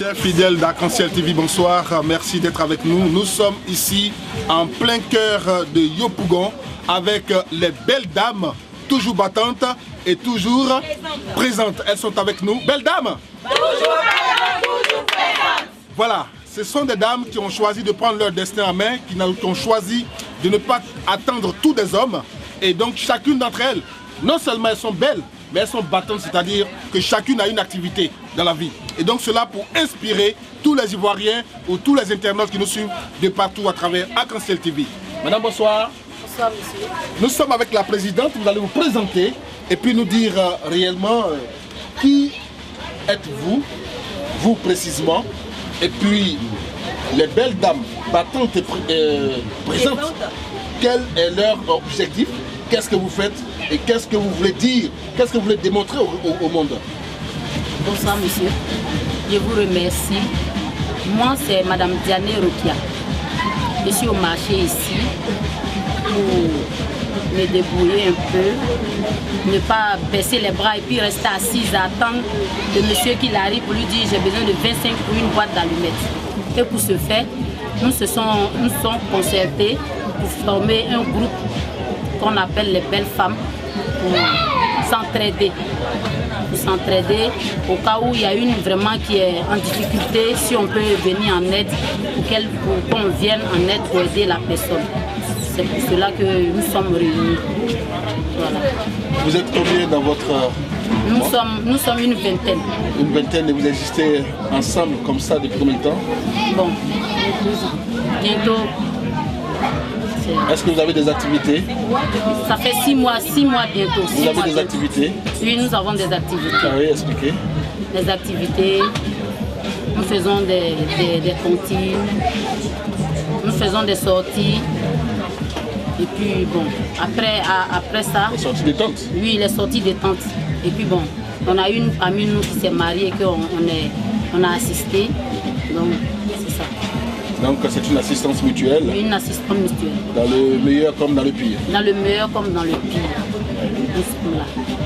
Chers fidèles d'Arc-en-Ciel TV, bonsoir. Merci d'être avec nous. Nous sommes ici en plein cœur de Yopougon avec les belles dames, toujours battantes et toujours présentes. Elles sont avec nous. Belles dames! Toujours présentes! Voilà, ce sont des dames qui ont choisi de prendre leur destin en main, qui ont choisi de ne pas attendre tous des hommes. Et donc chacune d'entre elles, non seulement elles sont belles, mais elles sont battantes, c'est-à-dire que chacune a une activité dans la vie. Et donc cela pour inspirer tous les Ivoiriens ou tous les internautes qui nous suivent de partout à travers Arc-en-Ciel TV. Madame, bonsoir. Bonsoir, monsieur. Nous sommes avec la présidente, vous allez vous présenter et puis nous dire réellement qui êtes-vous, vous précisément, et puis les belles dames battantes et présentes, quel est leur objectif, qu'est-ce que vous faites et qu'est-ce que vous voulez dire, qu'est-ce que vous voulez démontrer au monde. Bonsoir, monsieur. Je vous remercie. Moi, c'est Madame Diane Rokia. Je suis au marché ici pour me débrouiller un peu, ne pas baisser les bras et puis rester assise à attendre le monsieur qui arrive pour lui dire j'ai besoin de 25 pour une boîte d'allumettes. Et pour ce faire, nous sommes concertés pour former un groupe qu'on appelle les belles femmes pour s'entraider. Pour s'entraider au cas où il y a une vraiment qui est en difficulté, si on peut venir en aide pour qu'on vienne en aide pour aider la personne. C'est pour cela que nous sommes réunis. Voilà. Vous êtes combien dans votre... Nous sommes une vingtaine. Une vingtaine et vous existez ensemble comme ça depuis combien de temps? Bon, bientôt. Est-ce que vous avez des activités? Ça fait 6 mois bientôt. Vous avez des activités? Oui, nous avons des activités. Ah oui, expliquez. Des activités, nous faisons des tontines, nous faisons des sorties. Et puis bon, après ça... Les sorties des tentes? Oui, les sorties des tentes. Et puis bon, on a une parmi nous qui s'est mariée et qu'on a assisté. Donc, c'est ça. Donc c'est une assistance mutuelle? Une assistance mutuelle. Dans le meilleur comme dans le pire? Dans le meilleur comme dans le pire. Là.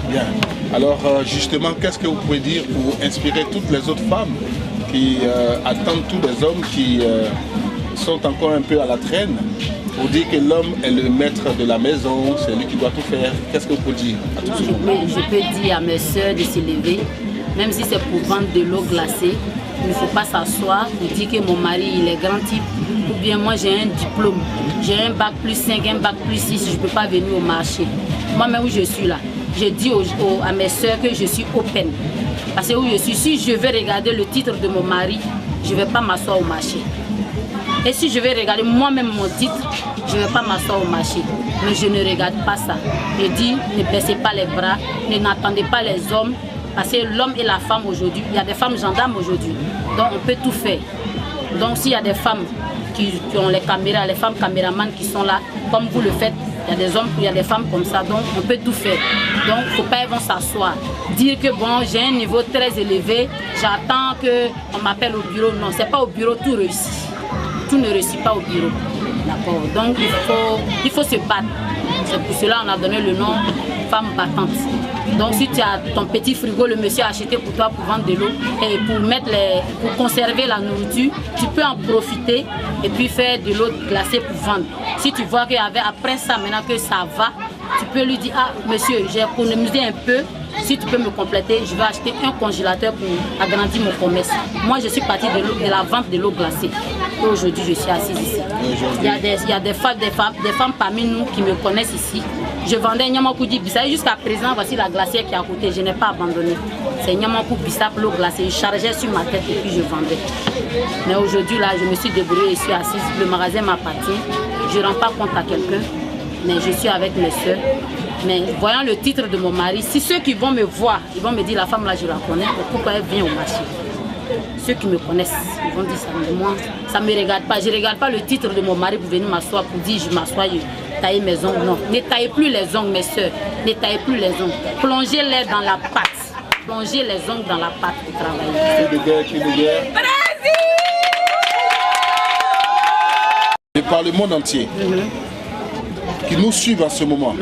Bien. Alors justement, qu'est-ce que vous pouvez dire pour inspirer toutes les autres femmes qui attendent tous les hommes qui sont encore un peu à la traîne pour dire que l'homme est le maître de la maison, c'est lui qui doit tout faire? Qu'est-ce que vous pouvez dire à tout ce monde? Je peux dire à mes soeurs de se lever, même si c'est pour vendre de l'eau glacée. Il ne faut pas s'asseoir pour dire que mon mari il est grand type ou bien moi j'ai un diplôme, j'ai un bac plus 5, un bac plus 6, je ne peux pas venir au marché. Moi-même où je suis là, je dis à mes soeurs que je suis open. Parce que où je suis, si je vais regarder le titre de mon mari, je ne vais pas m'asseoir au marché. Et si je vais regarder moi-même mon titre, je ne vais pas m'asseoir au marché. Mais je ne regarde pas ça. Je dis, ne baissez pas les bras, n'attendez pas les hommes. Parce que l'homme et la femme aujourd'hui, il y a des femmes gendarmes aujourd'hui, donc on peut tout faire. Donc s'il y a des femmes qui ont les caméras, les femmes caméramans qui sont là, comme vous le faites, il y a des hommes, il y a des femmes comme ça, donc on peut tout faire. Donc il ne faut pas s'asseoir. Dire que bon, j'ai un niveau très élevé, j'attends qu'on m'appelle au bureau. Non, c'est pas au bureau, tout réussit. Tout ne réussit pas au bureau. D'accord. Donc il faut se battre. C'est pour cela qu'on a donné le nom femme battante. Donc si tu as ton petit frigo, le monsieur a acheté pour toi pour vendre de l'eau et pour conserver la nourriture, tu peux en profiter et puis faire de l'eau glacée pour vendre. Si tu vois qu'après ça, maintenant que ça va, tu peux lui dire, ah monsieur, j'ai économisé un peu, si tu peux me compléter, je vais acheter un congélateur pour agrandir mon commerce. Moi je suis partie de la vente de l'eau glacée. Et aujourd'hui je suis assise ici. Il y a des femmes parmi nous qui me connaissent ici. Je vendais Nyamakou Bissap. Jusqu'à présent, voici la glacière qui est à côté. Je n'ai pas abandonné. C'est Nyamakou Bissap, l'eau glacée. Je chargeais sur ma tête et puis je vendais. Mais aujourd'hui, là, je me suis débrouillée, je suis assise. Le magasin m'appartient. Je ne rends pas compte à quelqu'un. Mais je suis avec mes soeurs. Mais voyant le titre de mon mari, si ceux qui vont me voir, ils vont me dire la femme là, je la connais. Pourquoi elle vient au marché? Ceux qui me connaissent, ils vont dire ça. Mais moi, ça ne me regarde pas. Je ne regarde pas le titre de mon mari pour venir m'asseoir, pour dire je m'assois. Tailler mes ongles, non. Ne taillez plus les ongles, mes soeurs. Ne taillez plus les ongles. Plongez-les dans la pâte. Plongez les ongles dans la pâte pour travailler. Cri de guerre, cri de guerre. Et par le monde entier. qui nous suivent en ce moment,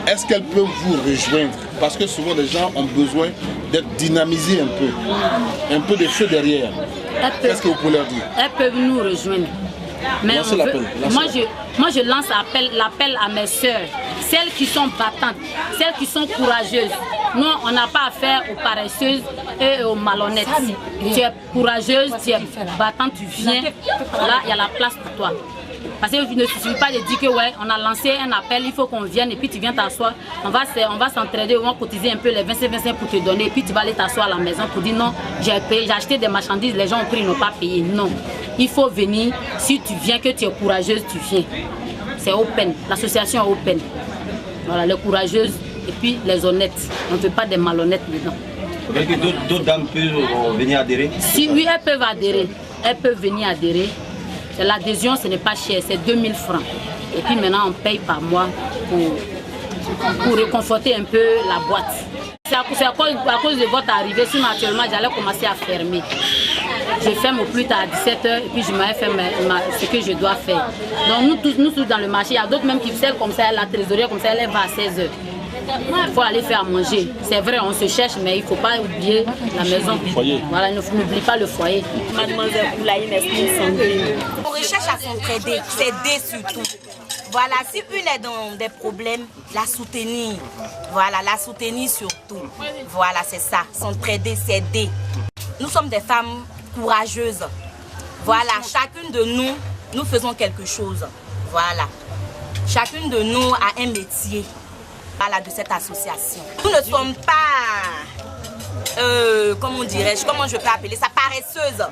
est-ce qu'elles peuvent vous rejoindre? Parce que souvent les gens ont besoin d'être dynamisés un peu de feu derrière. Qu'est-ce que vous pouvez leur dire? Elles peuvent nous rejoindre. Mais moi je lance l'appel à mes soeurs, celles qui sont battantes, celles qui sont courageuses. Nous, on n'a pas affaire aux paresseuses et aux malhonnêtes. Tu es courageuse, tu es battante, tu viens, là il y a la place pour toi. Parce qu'il ne suffit pas de dire que ouais, on a lancé un appel, il faut qu'on vienne et puis tu viens t'asseoir. On va s'entraider, on va cotiser un peu les 25 pour te donner et puis tu vas aller t'asseoir à la maison pour dire non, j'ai acheté des marchandises, les gens ont pris, ils n'ont pas payé. Non, il faut venir. Si tu viens, que tu es courageuse, tu viens. C'est open, l'association est open. Voilà, les courageuses et puis les honnêtes. On ne fait pas des malhonnêtes dedans. D'autres dames peuvent venir adhérer? Si oui, elles peuvent adhérer. Elles peuvent venir adhérer. L'adhésion, ce n'est pas cher, c'est 2000 francs. Et puis maintenant, on paye par mois pour réconforter un peu la boîte. C'est à cause de votre arrivée, sinon actuellement, j'allais commencer à fermer. Je ferme au plus tard à 17h et puis je m'avais fait ce que je dois faire. Donc nous tous dans le marché, il y a d'autres même qui font comme ça, la trésorière comme ça, elle va à 16h. Il faut aller faire à manger. C'est vrai, on se cherche, mais il ne faut pas oublier la maison. Voilà, n'oublie pas le foyer. Mademoiselle Koulaï Mesquine Sandrine. On recherche à s'entraider, s'aider surtout. Voilà, si une est dans des problèmes, la soutenir. Voilà, la soutenir surtout. Voilà, c'est ça, s'entraider, s'aider. Nous sommes des femmes courageuses. Voilà, chacune de nous, nous faisons quelque chose. Voilà. Chacune de nous a un métier. Voilà, de cette association. Nous ne sommes pas, comment je peux appeler ça, paresseuses.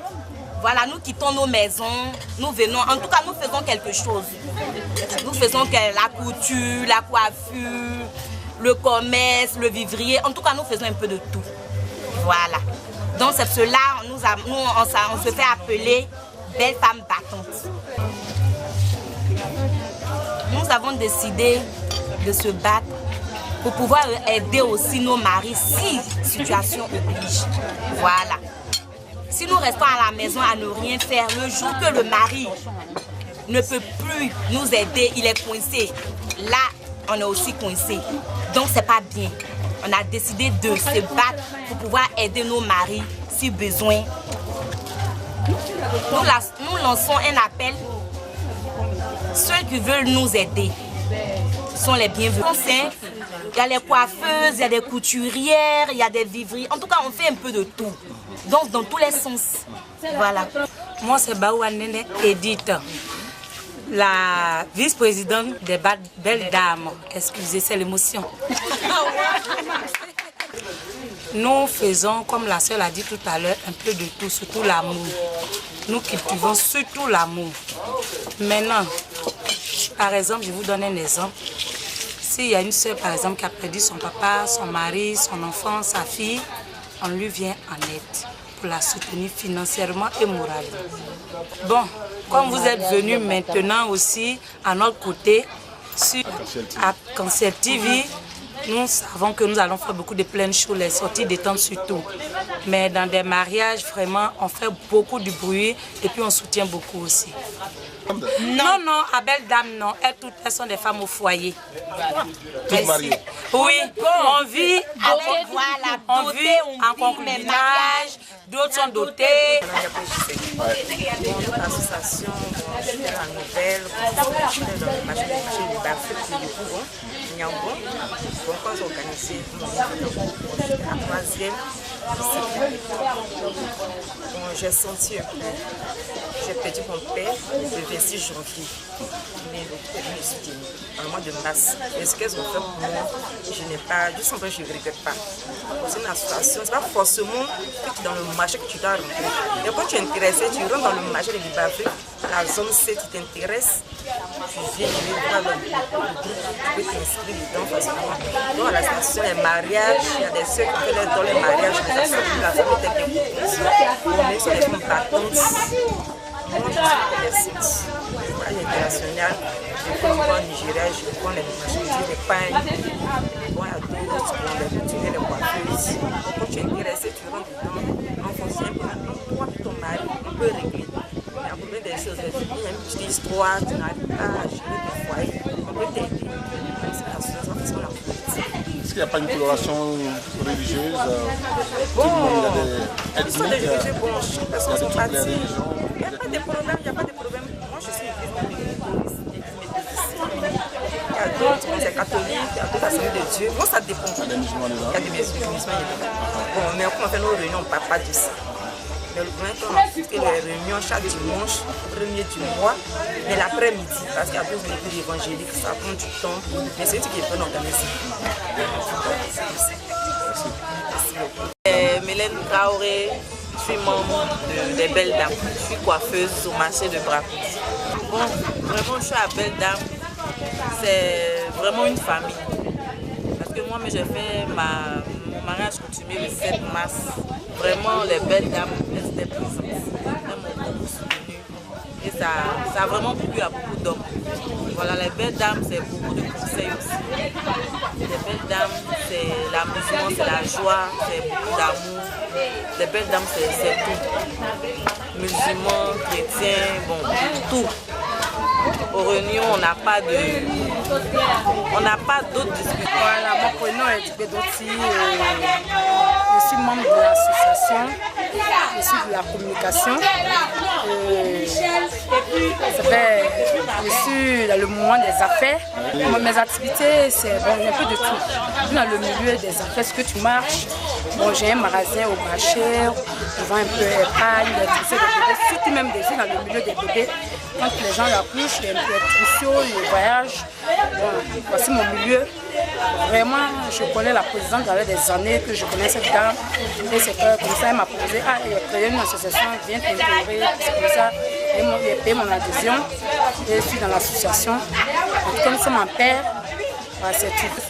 Voilà, nous quittons nos maisons, nous venons, en tout cas nous faisons quelque chose. Nous faisons la couture, la coiffure, le commerce, le vivrier, en tout cas nous faisons un peu de tout. Voilà. Donc c'est cela, on se fait appeler belles femmes battantes. Nous avons décidé de se battre pour pouvoir aider aussi nos maris si situation oblige. Voilà. Si nous restons à la maison à ne rien faire, le jour que le mari ne peut plus nous aider, il est coincé. Là, on est aussi coincé. Donc c'est pas bien. On a décidé de se battre pour pouvoir aider nos maris si besoin. Nous lançons un appel. Ceux qui veulent nous aider sont les bienvenus. Il y a les coiffeuses, il y a des couturières, il y a des vivriers. En tout cas, on fait un peu de tout. Donc, dans tous les sens. Voilà. Moi, c'est Baouanene Edith, la vice-présidente des Belles Dames. Excusez, c'est l'émotion. Nous faisons, comme la sœur l'a dit tout à l'heure, un peu de tout, surtout l'amour. Nous cultivons surtout l'amour. Maintenant, par exemple, je vous donne un exemple. S'il y a une sœur, par exemple, qui a perdu son papa, son mari, son enfant, sa fille, on lui vient en aide pour la soutenir financièrement et moralement. Bon, comme vous êtes venus maintenant aussi à notre côté, sur Cancer TV, nous savons que nous allons faire beaucoup de plein shows, les sorties détente surtout. Mais dans des mariages, vraiment, on fait beaucoup de bruit et puis on soutient beaucoup aussi. Non, non, à Belles Dames, non. Elles toutes, elles sont des femmes au foyer. Toutes mariées. Oui, on vit en concubinage, d'autres sont dotés. Notre association fait la nouvelle, dans le marché du Bafou, du Couvent, Nyambo. Donc on s'est organisé la troisième. J'ai senti un peu, j'ai perdu mon père le 26 janvier, mais le père me soutient en mois de mars. Et ce qu'elles ont fait pour moi, je sens que je ne regrette pas. C'est une association, ce n'est pas forcément que tu es dans le marché que tu dois rentrer. Mais quand tu es intéressé, tu rentres dans le marché de Libavé, la zone C, tu t'intéresses, tu viens, tu vas dans le groupe, tu peux t'inscrire dedans facilement. Donc à la station, les mariages, il y a des soeurs qui font dans les mariages, la famille telle que on est sur les femmes battantes. Moi, je suis des sites. À l'international, je prends au Nigeria, je prends les marchandises, les pagnes, bon, il y a d'autres, les couturiers, les coiffeuses. Quand tu es intéressé, tu rentres dedans, en fonction de toi et ton mari, on peut régler. Il y a des choses, il y a une petite histoire, tu n'arrives pas à gérer ton foyer, on peut t'aider. qu'il n'y a pas une coloration religieuse? Bon, l'histoire des religieux, bon, chaque personne son parti. Il n'y a pas de problème, il n'y a pas de problème. Moi, je suis il y a d'autres, c'est catholique, il y a d'autres assemblées de Dieu. Bon, ça dépend. Il y a des musulmans, il y a des musulmans. Bon, mais quand on fait nos réunions, on ne parle pas de ça. Mais le problème, quand on fait les réunions chaque dimanche, premier du mois, mais l'après-midi, parce qu'il y a d'autres églises évangéliques, ça prend du temps. Mais c'est ce qui est bien organisé. Mélène Traoré, je suis membre des Belles Dames. Je suis coiffeuse au marché de Bracouti. Bon, vraiment, je suis à Belles Dames. C'est vraiment une famille. Parce que moi, j'ai fait mon mariage coutumier le 7 mars. Vraiment, les Belles Dames, elles étaient présentes. Elles m'ont beaucoup soutenue. Et ça a vraiment plu à beaucoup d'hommes. Voilà, les Belles Dames, c'est beaucoup de conseils aussi. Les Belles Dames, c'est l'amusement, c'est la joie, c'est beaucoup d'amour. Les Belles Dames, c'est tout. Musulmans, chrétiens, bon, tout. Aux réunions, on n'a pas d'autres discussions. Voilà, mon prénom est Dibedoti. Je suis membre de l'association. Je suis de la communication. Je suis dans le moment des affaires. Mes activités, c'est bon, un peu de tout. Je suis dans le milieu des affaires. Est-ce que tu marches? Bon, j'ai un magasin au marché. Je vends un peu d'épargne, des bébés, surtout même des yeux dans le milieu des bébés. Quand les gens l'accouchent, les nutritions, les voyages. Bon, voici mon milieu. Vraiment, je connais la présidente, il y a des années que je connais cette dame. Et c'est comme ça, elle m'a proposé, il y a créé une association, viens t'intégrer. C'est comme ça, j'ai payé mon adhésion. Et je suis dans l'association. Comme c'est mon père, c'est tout.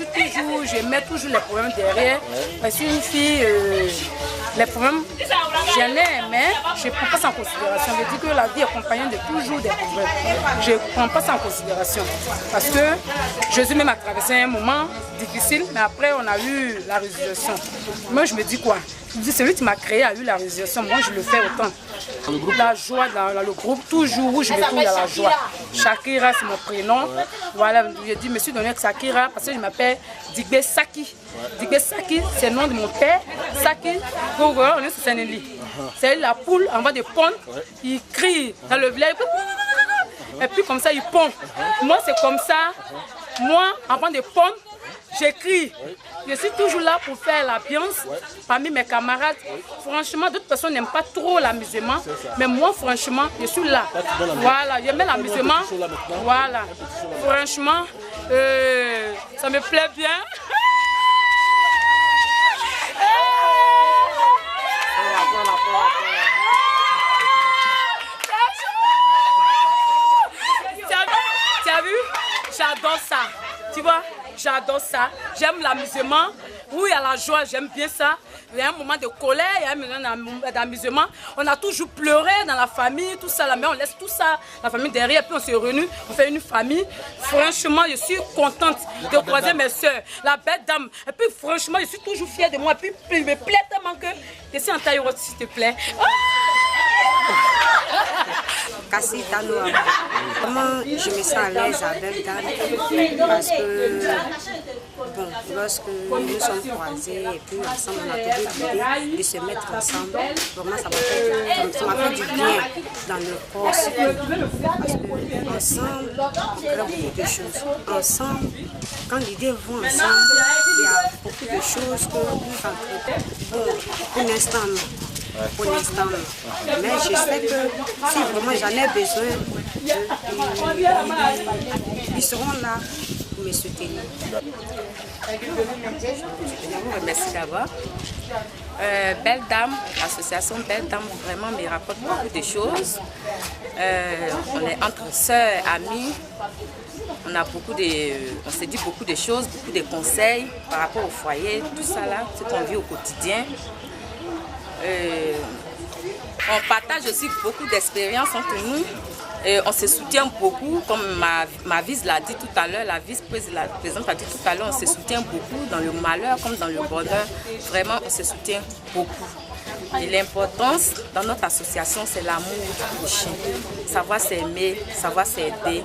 Je mets toujours les problèmes derrière. Je suis une fille, les problèmes, j'en ai, mais je ne prends pas ça en considération. Je dis que la vie est accompagnée de toujours des problèmes. Je ne prends pas ça en considération. Parce que Jésus même a traversé un moment difficile, mais après on a eu la résolution. Moi je me dis quoi? Je me dis, celui qui m'a créé a eu la résolution, moi je le fais autant. La joie dans le groupe, toujours où je me trouve, il y a la joie. Shakira, c'est mon prénom. Voilà, je dis, je me suis donné Shakira parce que je m'appelle Digbe Saki. Digbe Saki, c'est le nom de mon père. Saki, on est sur Sénéli. C'est la poule en bas de pondre, il crie dans le village. Et puis comme ça, il pond. Moi, c'est comme ça. Moi, avant de pondre, j'écris. Je suis toujours là pour faire l'ambiance parmi mes camarades. Franchement, d'autres personnes n'aiment pas trop l'amusement. Mais moi, franchement, je suis là. Voilà, j'aime l'amusement. Voilà. Franchement, ça me plaît bien. Tu as vu? J'adore ça. Tu vois? J'adore ça. J'aime l'amusement. Oui, il y a la joie, j'aime bien ça. Il y a un moment de colère, il y a un moment d'amusement. On a toujours pleuré dans la famille, tout ça, mais on laisse tout ça, la famille derrière, puis on se réunit, on fait une famille. Franchement, je suis contente de croiser mes soeurs, la belle dame. Et puis franchement, je suis toujours fière de moi. Et puis il me plaît tellement que je suis en taille haute, s'il te plaît. Comment je me sens à l'aise à Belle Dame parce que bon, lorsque nous sommes croisés et puis ensemble on a trouvé l'idée de se mettre ensemble, vraiment ça m'a fait du bien dans le corps parce que ensemble on crée beaucoup de choses. Ensemble, quand l'idée va ensemble, il y a beaucoup de choses que nous entreprenons. Bon, pour l'instant non. Pour l'instant, mais je sais que si vraiment j'en ai besoin, ils seront là pour me soutenir. Merci d'abord. Belle Dame, l'association Belle Dame vraiment me rapporte beaucoup de choses. On est entre sœurs, amis. On s'est dit beaucoup de choses, beaucoup de conseils par rapport au foyer, tout ça là, ce qu'on vit au quotidien. On partage aussi beaucoup d'expériences entre nous. On se soutient beaucoup, comme ma vice l'a dit tout à l'heure, la vice-présidente l'a dit tout à l'heure, on se soutient beaucoup dans le malheur comme dans le bonheur. Vraiment, on se soutient beaucoup. Et l'importance dans notre association, c'est l'amour du prochain. Savoir s'aimer, savoir s'aider.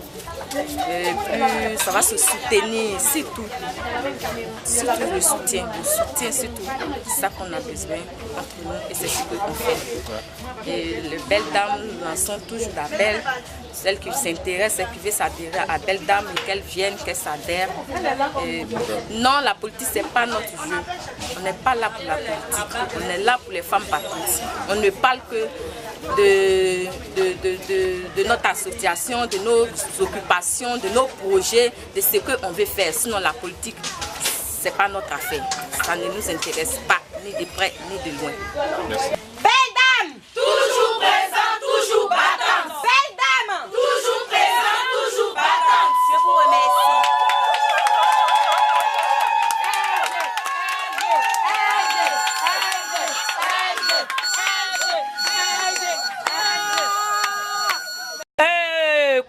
Et plus ça va se soutenir, surtout. Surtout le soutien surtout. C'est ça qu'on a besoin entre nous et c'est ce qu'on fait. Et les belles dames, nous lançons toujours la belle. Celles qui s'intéressent, celles qui veulent s'adhérer à Belle Dame, qu'elles viennent, qu'elles s'adhèrent. Non, la politique, ce n'est pas notre jeu. On n'est pas là pour la politique. On est là pour les femmes battues. On ne parle que de notre association, de nos occupations, de nos projets, de ce qu'on veut faire. Sinon, la politique, ce n'est pas notre affaire. Ça ne nous intéresse pas, ni de près, ni de loin. Merci. Belle Dame, toujours présente, toujours battante. Belle Dame, toujours présente, toujours battante. Je vous remercie.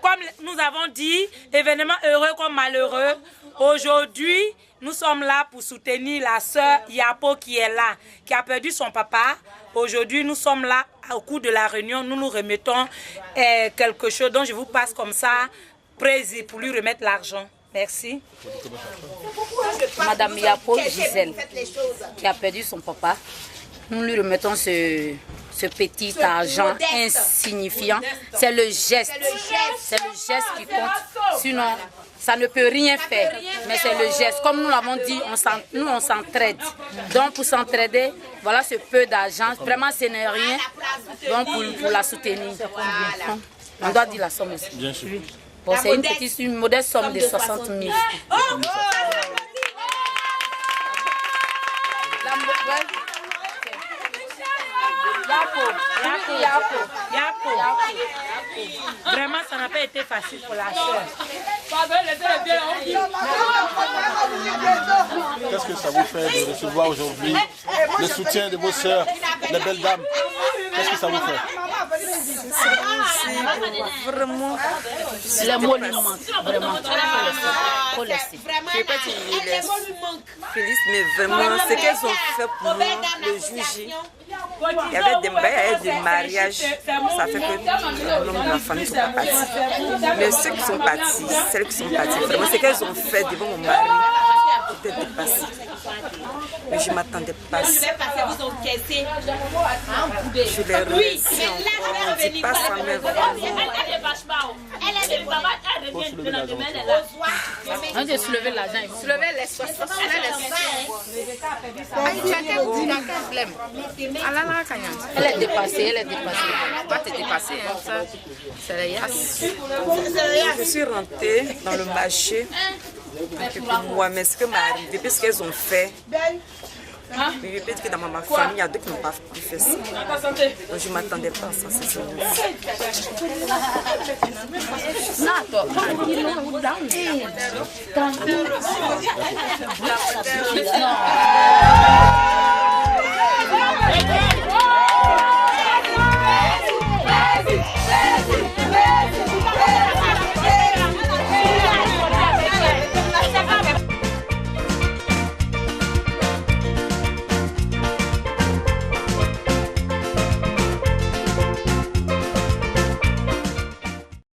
Comme nous avons dit, événement heureux comme malheureux, aujourd'hui, nous sommes là pour soutenir la sœur Yapo qui est là, qui a perdu son papa. Aujourd'hui, nous sommes là, au cours de la réunion, nous nous remettons quelque chose dont je vous passe comme ça, précis pour lui remettre l'argent. Merci. Madame Yapo Gisèle, qui a perdu son papa, nous lui remettons ce petit argent insignifiant. C'est le geste. C'est le geste qui compte. Sinon, ça ne peut rien faire. Mais c'est le geste. Comme nous l'avons dit, nous on s'entraide. Donc pour s'entraider, voilà ce peu d'argent. Vraiment, ce n'est rien. Donc pour la soutenir. On doit dire la somme aussi. Bien sûr. Bon, c'est une modeste somme de 60 000. Yapo. Vraiment, ça n'a pas été facile pour la sœur. Qu'est-ce que ça vous fait de recevoir aujourd'hui le soutien de vos sœurs, les belles dames? Qu'est-ce que ça vous fait? Vraiment, les mots lui manquent, vraiment. Faut laisser. Je ne vais pas dire les félicite, mais vraiment, ce qu'elles ont fait pour nous, le jour J, il y avait des mariages, ça fait que l'homme de la famille ne sont pas partis. Mais ceux qui sont partis, celles qui sont parties, vraiment, ce qu'elles ont fait devant mon mari, était dépassé. Mais je ne m'attendais pas à ça. Je les remercie encore, on ne dit pas ça, mais vraiment. On dit soulever l'argent. Soulever les 60 Elle est dépassée, Pas te dépasser, hein, ça. C'est la yasse. Je suis rentrée dans le marché. Pour moi, mais ce qui m'est arrivé, parce qu'elles ont fait, mais je peux dire que dans ma famille, il y a deux qui n'ont pas pu faire ça. Donc je ne m'attendais pas à ça, c'est ça. Non.